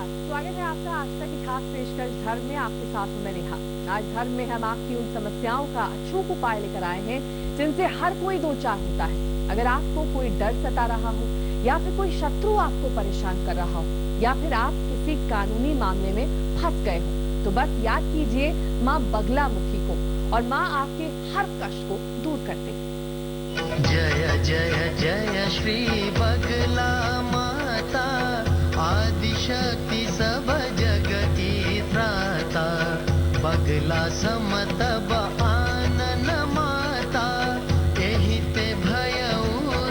नमस्कार, स्वागत है आपका आज तक की खास पेशकश धर्म में। आपके साथ हूं मैं नेहा। आज धर्म में हम आपकी उन समस्याओं का अचूक उपाय लेकर आए हैं जिनसे हर कोई दो चार होता है। अगर आपको कोई डर सता रहा हो या फिर कोई शत्रु आपको परेशान कर रहा हो या फिर आप किसी कानूनी मामले में फंस गए हो तो बस याद कीजिए माँ बगलामुखी को और माँ आपके हर कष्ट को दूर करते। जय जय जय श्री बगला माता, आदिशक्ति सब जगती त्राता। बगला समतब आनन माता, एहि ते भयउ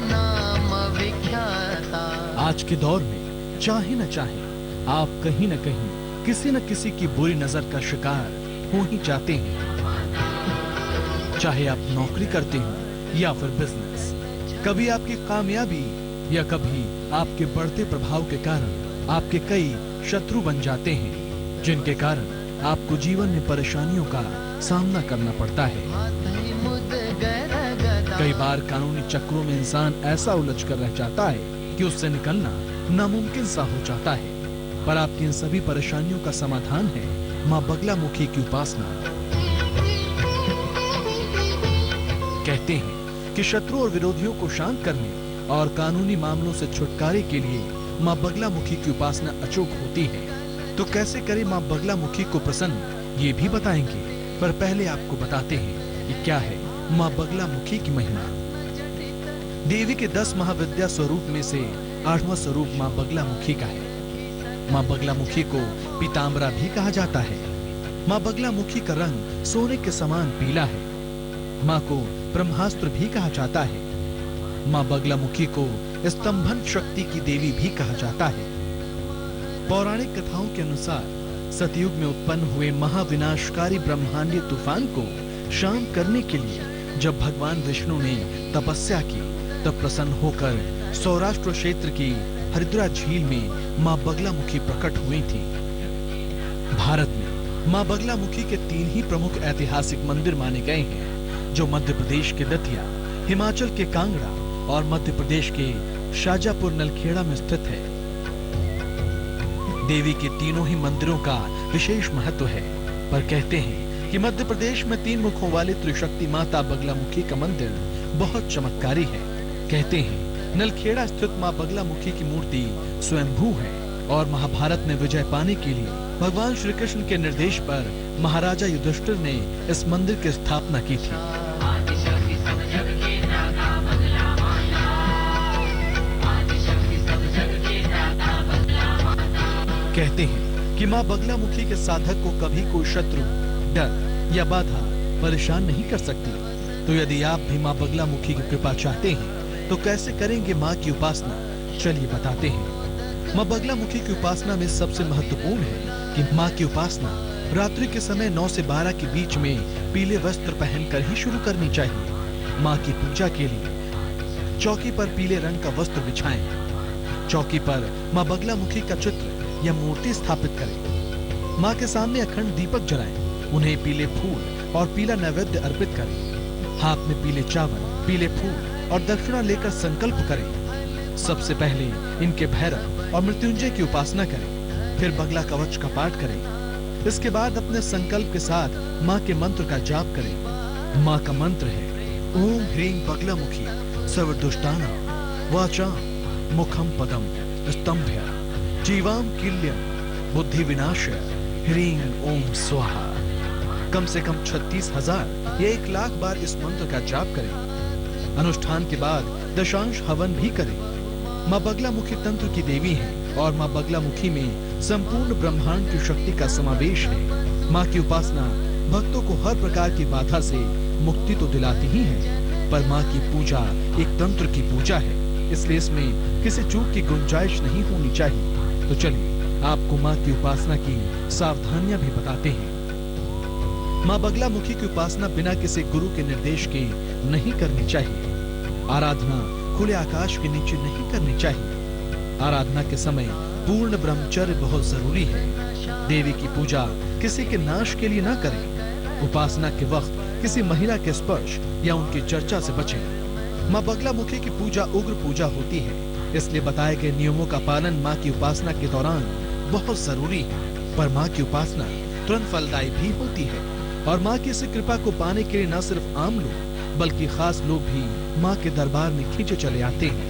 नाम विख्याता। आज के दौर में चाहे न चाहे आप कहीं न कहीं किसी न किसी की बुरी नजर का शिकार हो ही जाते हैं। चाहे आप नौकरी करते हो या फिर बिजनेस, कभी आपकी कामयाबी या कभी आपके बढ़ते प्रभाव के कारण आपके कई शत्रु बन जाते हैं, जिनके कारण आपको जीवन में परेशानियों का सामना करना पड़ता है। कई बार कानूनी चक्रों में इंसान ऐसा उलझ कर रह जाता है कि उससे निकलना नामुमकिन सा हो जाता है। पर आपकी इन सभी परेशानियों का समाधान है माँ बगलामुखी की उपासना। कहते हैं कि शत्रु और विरोधियों को शांत करने और कानूनी मामलों से छुटकारे के लिए माँ बगलामुखी की उपासना अचूक होती है। तो कैसे करें माँ बगलामुखी को प्रसन्न, ये भी बताएंगे। पर पहले आपको बताते हैं कि क्या है माँ बगलामुखी की महिमा। देवी के 10 महाविद्या स्वरूप में से 8वां स्वरूप माँ बगलामुखी का है। माँ बगलामुखी को पीताम्बरा भी कहा जाता है। माँ बगलामुखी का रंग सोने के समान पीला है। माँ को ब्रह्मास्त्र भी कहा जाता है। माँ बगलामुखी को स्तंभन शक्ति की देवी भी कहा जाता है। पौराणिक कथाओं के अनुसार सतयुग में उत्पन्न हुए महाविनाशकारी ब्रह्मांडीय तूफान को शांत करने के लिए जब भगवान विष्णु ने तपस्या की, तब प्रसन्न होकर सौराष्ट्र क्षेत्र की हरिद्रा झील में माँ बगलामुखी प्रकट हुई थी। भारत में माँ बगलामुखी के 3 ही प्रमुख ऐतिहासिक मंदिर माने गए हैं, जो मध्य प्रदेश के दतिया, हिमाचल के कांगड़ा और मध्य प्रदेश के शाजापुर नलखेड़ा में स्थित है। देवी के तीनों ही मंदिरों का विशेष महत्व है, पर कहते हैं कि मध्य प्रदेश में 3 मुखों वाली त्रिशक्ति माता बगलामुखी का मंदिर बहुत चमत्कारी है। कहते हैं नलखेड़ा स्थित माँ बगलामुखी की मूर्ति स्वयंभू है और महाभारत में विजय पाने के लिए भगवान श्री कृष्ण के निर्देश पर महाराजा युधिष्ठिर ने इस मंदिर की स्थापना की थी। कहते हैं कि माँ बगलामुखी के साधक को कभी कोई शत्रु, डर या बाधा परेशान नहीं कर सकती। तो यदि आप भी माँ बगलामुखी की कृपा चाहते हैं तो कैसे करेंगे माँ की उपासना, चलिए बताते हैं। माँ बगलामुखी की उपासना में सबसे महत्वपूर्ण है कि माँ की उपासना रात्रि के समय 9 से 12 के बीच में पीले वस्त्र पहनकर ही शुरू करनी चाहिए। माँ की पूजा के लिए चौकी पर पीले रंग का वस्त्र बिछाएं। चौकी पर माँ बगलामुखी का चित्र या मूर्ति स्थापित करें। माँ के सामने अखंड दीपक जलाएं। उन्हें पीले फूल और पीला नैवेद्य अर्पित करें। हाथ में पीले चावल, पीले फूल और दक्षिणा लेकर संकल्प करें। सबसे पहले इनके भैरव और मृत्युंजय की उपासना करें, फिर बगला कवच का पाठ करें। इसके बाद अपने संकल्प के साथ माँ के मंत्र का जाप करें। माँ का मंत्र है ओम ह्रीं बगलामुखी सर्वदुष्टानां वाचां मुखम पदम स्तंभ्य जीवाम किल्यम बुद्धि विनाशय ह्रीं ओम स्वाहा। कम से कम 36,000 या 1,00,000 बार इस मंत्र का जाप करें। अनुष्ठान के बाद दशांश हवन भी करें। माँ बगलामुखी तंत्र की देवी है और माँ बगलामुखी में संपूर्ण ब्रह्मांड की शक्ति का समावेश है। माँ की उपासना भक्तों को हर प्रकार की बाधा से मुक्ति तो दिलाती ही है, पर माँ की पूजा एक तंत्र की पूजा है, इसलिए इसमें किसी चूक की गुंजाइश नहीं होनी चाहिए। तो चलिए आपको माँ की उपासना की सावधानियां भी बताते हैं। माँ बगलामुखी की उपासना बिना किसी गुरु के निर्देश के नहीं करनी चाहिए। आराधना खुले आकाश के नीचे नहीं करनी चाहिए। आराधना के समय पूर्ण ब्रह्मचर्य बहुत जरूरी है। देवी की पूजा किसी के नाश के लिए ना करें। उपासना के वक्त किसी महिला के स्पर्श या उनकी चर्चा से बचें। माँ बगलामुखी की पूजा उग्र पूजा होती है, इसलिए बताए गए नियमों का पालन माँ की उपासना के दौरान बहुत जरूरी है, पर माँ की उपासना तुरंत फलदायी भी होती है। और माँ की इस कृपा को पाने के लिए न सिर्फ आम लोग बल्कि खास लोग भी माँ के दरबार में खींचे चले आते हैं।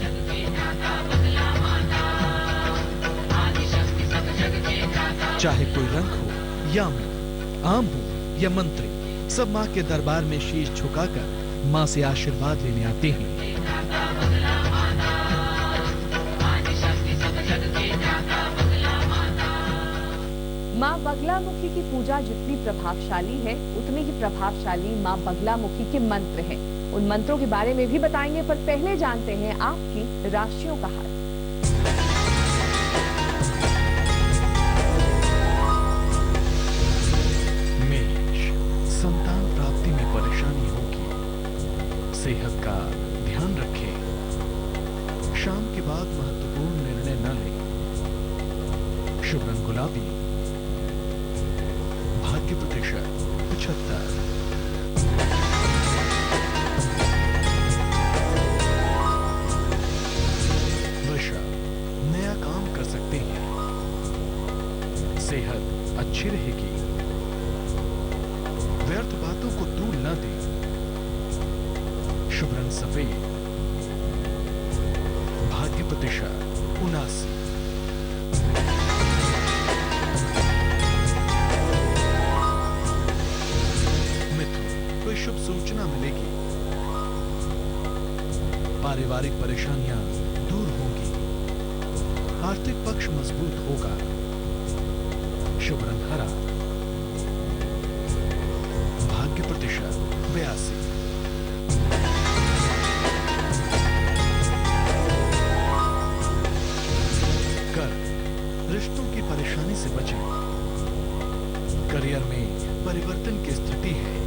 चाहे कोई रंग हो या मुंह, आम हो या मंत्री, सब माँ के दरबार में शीश झुकाकर माँ से आशीर्वाद लेने आते हैं। माँ बगलामुखी की पूजा जितनी प्रभावशाली है उतनी ही प्रभावशाली माँ बगलामुखी के मंत्र हैं। उन मंत्रों के बारे में भी बताएंगे, पर पहले जानते हैं आपकी राशियों का हाल। मेष, संतान प्राप्ति में परेशानी होगी, सेहत का ध्यान रखें, शाम के बाद महत्वपूर्ण निर्णय न लें, शुभ रंग गुलाबी, भाग्य प्रतिशत 75। वृषभ, नया काम कर सकते हैं, सेहत अच्छी रहेगी, व्यर्थ बातों को दूर न दें, शुभ रंग सफेद, भाग्य प्रतिशत 79। कोई शुभ सूचना मिलेगी, पारिवारिक परेशानियां दूर होंगी, आर्थिक पक्ष मजबूत होगा, शुभ रंग हरा, भाग्य प्रतिशत 82। कर, रिश्तों की परेशानी से बचें, करियर में परिवर्तन की स्थिति है,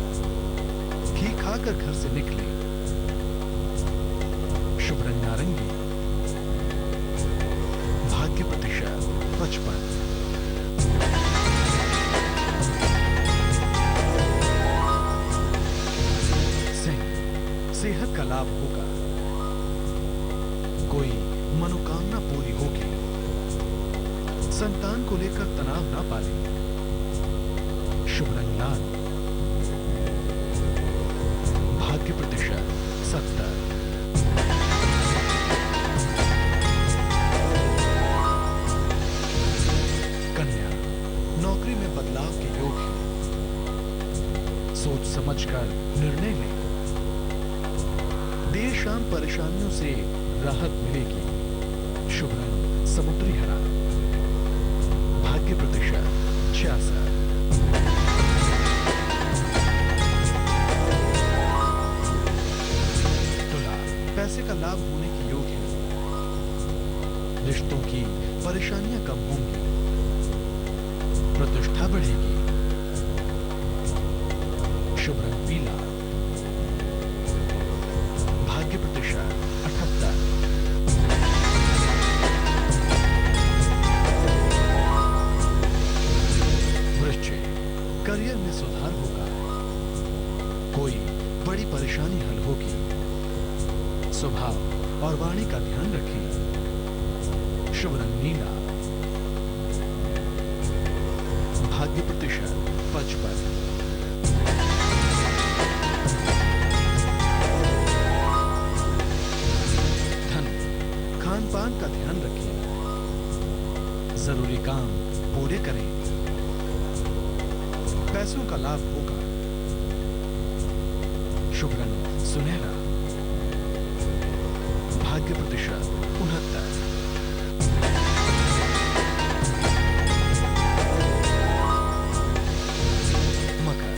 घी खाकर घर से निकले, शुभ रंग नारंगी, भाग्य प्रतिशत 55। सिंह, सेहत का लाभ होगा, कोई मनोकामना पूरी होगी, संतान को लेकर तनाव ना पाले, शुभ रंग लाल, भाग्य प्रतिशत 70। कन्या, नौकरी में बदलाव के योग है, सोच समझकर निर्णय लें, देर शाम परेशानियों से राहत मिलेगी, शुभ रंग समुद्री हरा, भाग्य प्रतिशत 66। पैसे का लाभ होने के योग है, रिश्तों की परेशानियां कम होंगी, प्रतिष्ठा बढ़ेगी, शुभ रंग पीला, भाग्य प्रतिशत 78। वृश्चिक, करियर में सुधार होगा, कोई बड़ी परेशानी हल होगी, स्वभाव और वाणी का ध्यान रखें, शुभ रंग नीला, भाग्य प्रतिशत 55। धन, खान पान का ध्यान रखें, जरूरी काम पूरे करें, पैसों का लाभ होगा, शुभ रंग सुनहरा, भाग्य प्रतिशत 69। मकर,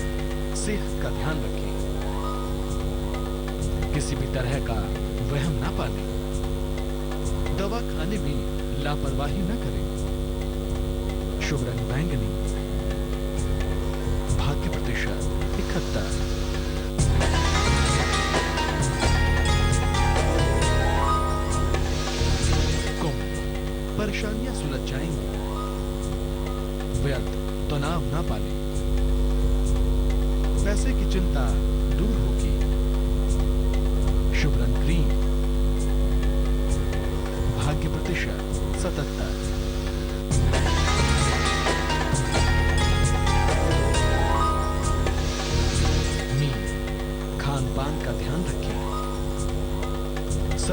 सेहत का ध्यान रखें, किसी भी तरह का वहम ना पालें, दवा खाने में लापरवाही न करें, शुभ रंग बैंगनी, भाग्य प्रतिशत 71। परेशानियां सुलझ जाएंगी, व्यर्थ तनाव ना पालें, पैसे की चिंता दूर होगी, शुभ रंग ग्रीन, भाग्य प्रतिशत 77।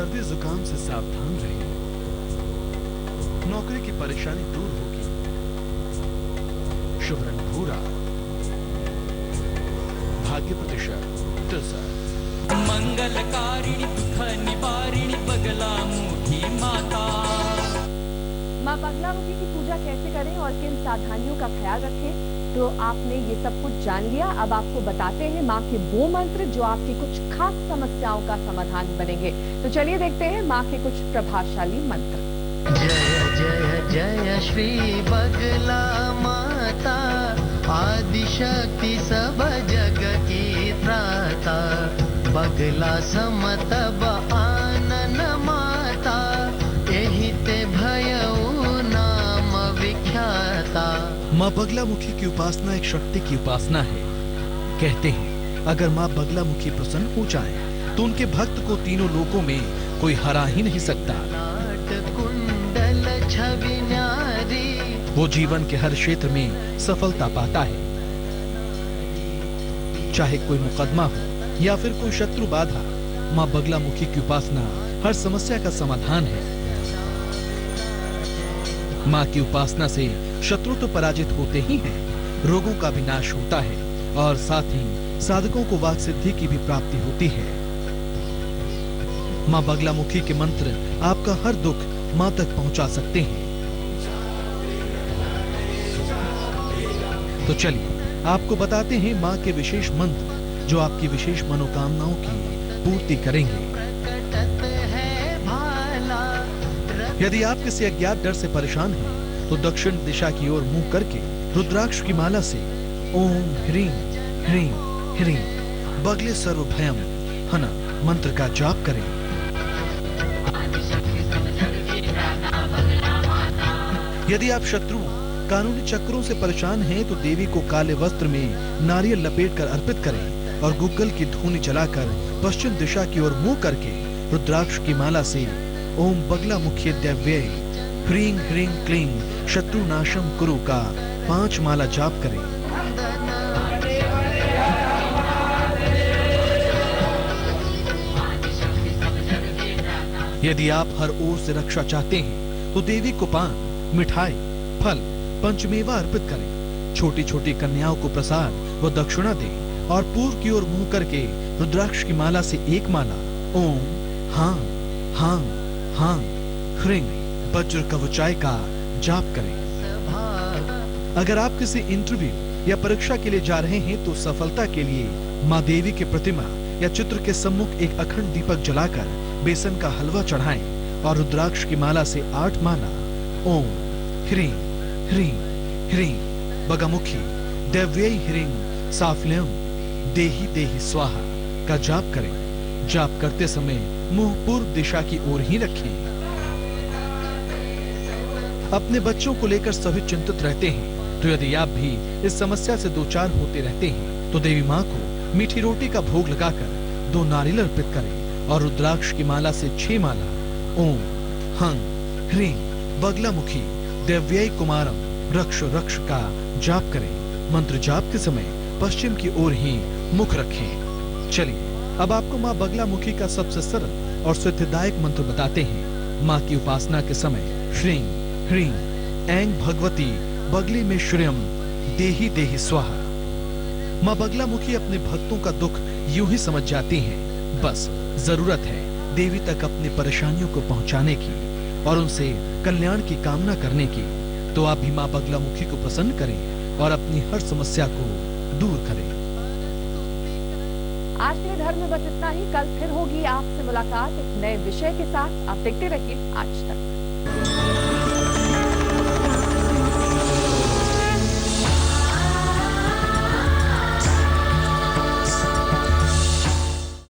सर्दी जुकाम से सावधान रहिए। नौकरी की परेशानी दूर होगी। शुभ रंग भूरा। भाग्य प्रतिशत 63। मंगलकारिणी दुख निवारिणी बगलामुखी माता। माँ बगलामुखी की पूजा कैसे करें और किन सावधानियों का ख्याल रखें, तो आपने ये सब कुछ जान लिया। अब आपको बताते हैं माँ के वो मंत्र जो आपकी कुछ खास समस्याओं का समाधान बनेंगे। तो चलिए देखते हैं माँ के कुछ प्रभावशाली मंत्र। जय जय जय श्री बगला माता, आदिशक्ति सब जग की त्राता। बगला समतब आनन माता, एहि ते भयउ नाम विख्याता। माँ बगलामुखी की उपासना एक शक्ति की उपासना है। कहते हैं अगर माँ बगलामुखी प्रसन्न हो जाए तो उनके भक्त को तीनों लोकों में कोई हरा ही नहीं सकता। लाट कुंडल छवि न्यारी, वो जीवन के हर क्षेत्र में सफलता पाता है। चाहे कोई मुकदमा हो या फिर कोई शत्रु बाधा, माँ बगलामुखी की उपासना हर समस्या का समाधान है। माँ की उपासना से शत्रु तो पराजित होते ही हैं, रोगों का भी नाश होता है और साथ ही साधकों को वाक सिद्धि की भी प्राप्ति होती है। माँ बगलामुखी के मंत्र आपका हर दुख माँ तक पहुंचा सकते हैं। तो चलिए आपको बताते हैं माँ के विशेष मंत्र जो आपकी विशेष मनोकामनाओं की पूर्ति करेंगे। प्रकटत है भाला, यदि आप किसी अज्ञात डर से परेशान हैं, तो दक्षिण दिशा की ओर मुंह करके रुद्राक्ष की माला से ओम ह्रीं ह्रीं ह्रीं बगले सर्वभयम हना मंत्र का जाप करें। यदि आप शत्रुओं कानूनी चक्रों से परेशान हैं, तो देवी को काले वस्त्र में नारियल लपेटकर अर्पित करें और गुग्गल की धूनी जलाकर पश्चिम दिशा की ओर मुंह करके रुद्राक्ष की माला से ओम बगलामुखी दैव्ये ह्रीं ह्रीं क्लीं शत्रुनाशम कुरु का 5 माला जाप करें। यदि आप हर ओर से रक्षा चाहते हैं, तो देवी को पान, मिठाई, फल, पंचमेवा अर्पित करें। छोटी छोटी कन्याओं को प्रसाद व दक्षिणा दें और पूर्व की ओर मुंह करके रुद्राक्ष की माला से 1 माला ओम हां हां हां ह्रीं वज्र कवचाय का जाप करें। अगर आप किसी इंटरव्यू या परीक्षा के लिए जा रहे हैं, तो सफलता के लिए माँ देवी की प्रतिमा या चित्र के सम्मुख एक अखंड दीपक जलाकर बेसन का हलवा चढ़ाएं और रुद्राक्ष की माला से 8 माला ओम ह्रीं ह्रीं ह्रीं बगमुखी दैव्यै ह्रीं साफल्यम देहि देहि स्वाहा का जाप करें। जाप करते समय मुंह पूर्व दिशा की ओर ही रखें। अपने बच्चों को लेकर सभी चिंतित रहते हैं, तो यदि आप भी इस समस्या से दो चार होते रहते हैं, तो देवी माँ को मीठी रोटी का भोग लगाकर 2 नारियल अर्पित करें और रुद्राक्ष की माला से 6 माला ओम हं ह्रीं बगलामुखी दैव्यै कुमारम रक्ष रक्ष का जाप करें। मंत्र जाप के समय पश्चिम की ओर ही मुख रखें। चलिए अब आपको माँ बगलामुखी का सबसे सरल और सिद्धिदायक मंत्र बताते हैं। माँ की उपासना के समय श्रीं ह्रीं ऐं भगवती बगली में श्रियम देहि देहि स्वाहा। माँ बगलामुखी अपने भक्तों का दुख यूं ही समझ जाती हैं। बस जरूरत है देवी तक अपनी परेशानियों को पहुंचाने की और उनसे कल्याण की कामना करने की। तो आप भी माँ बगलामुखी को प्रसन्न करें और अपनी हर समस्या को दूर करें। आज के धर्म में बस इतना ही। कल फिर होगी आपसे मुलाकात एक नए विषय के साथ। आप देखते रहिए आज तक।